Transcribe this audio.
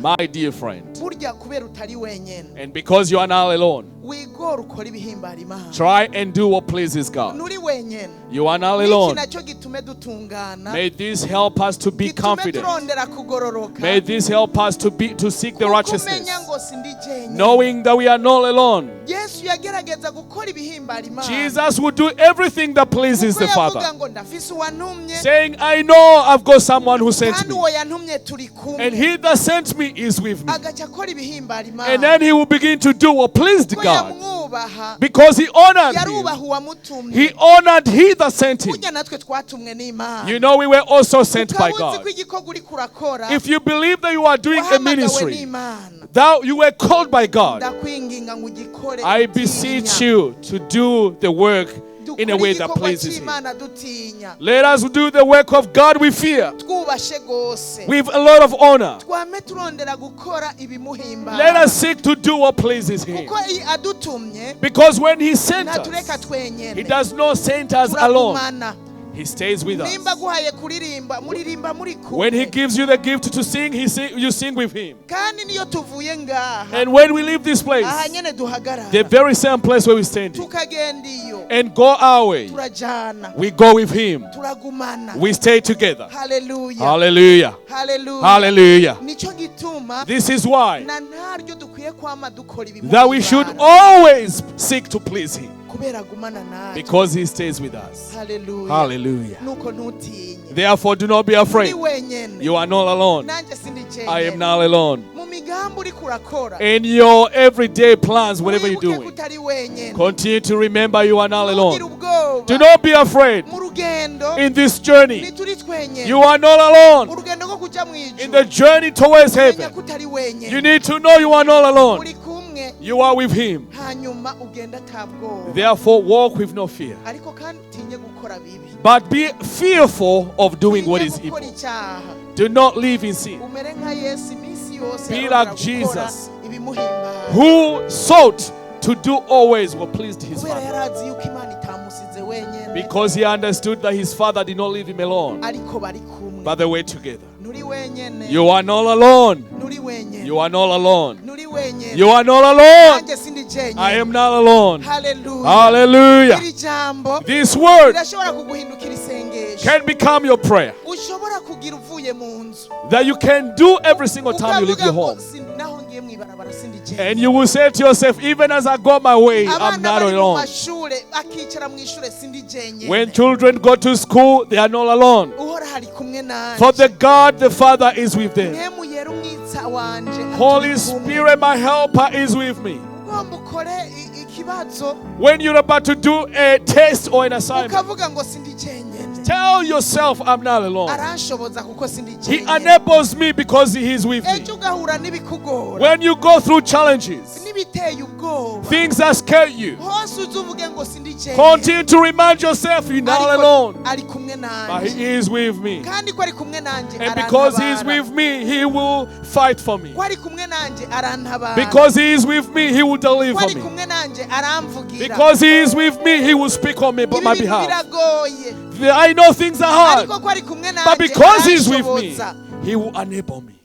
My dear friend, and because you are not alone, try and do what pleases God. You are not alone. May this help us to be confident. May this help us to seek the righteousness, knowing that we are not alone. Jesus will do everything that pleases the Father, saying, I know I've got someone who sent me, and he that sent me is with me. And then he will begin to do what pleased God, because he honored him. He honored he that sent him. You know, we were also sent by God. If you believe that you are doing a ministry, that you were called by God, I beseech you to do the work in a way that pleases him. Let us do the work of God with fear, with a lot of honor. Let us seek to do what pleases him, because when he sent us, he does not send us alone. He stays with us. When he gives you the gift to sing, you sing with him. And when we leave this place, the very same place where we stand, and go our way, we go with him. We stay together. Hallelujah. Hallelujah. Hallelujah. Hallelujah. This is why that we should always seek to please him, because he stays with us. Hallelujah. Hallelujah. Therefore, do not be afraid. You are not alone. I am not alone. In your everyday plans, whatever you're doing, continue to remember you are not alone. Do not be afraid. In this journey, you are not alone. In the journey towards heaven, you need to know you are not alone. You are with him. Therefore, walk with no fear, but be fearful of doing what is evil. Do not live in sin. Be like Jesus, who sought to do always what pleased his Father, because he understood that his Father did not leave him alone, but they were together. You are not alone. You are not alone. You are not alone. I am not alone. Hallelujah. This word can become your prayer, that you can do every single time you leave your home. And you will say to yourself, even as I go my way, I'm not alone. When children go to school, they are not alone, for the God the Father is with them. Holy Spirit, my helper, is with me. When you're about to do a test or an assignment, tell yourself, I'm not alone. He enables me because he is with me. When you go through challenges, things that scare you, continue to remind yourself you're not alone, but he is with me. And because he is with me, he will fight for me. Because he is with me, he will deliver me. Because he is with me, he will speak on my behalf. I know things are hard, but because he is with me, he will enable me.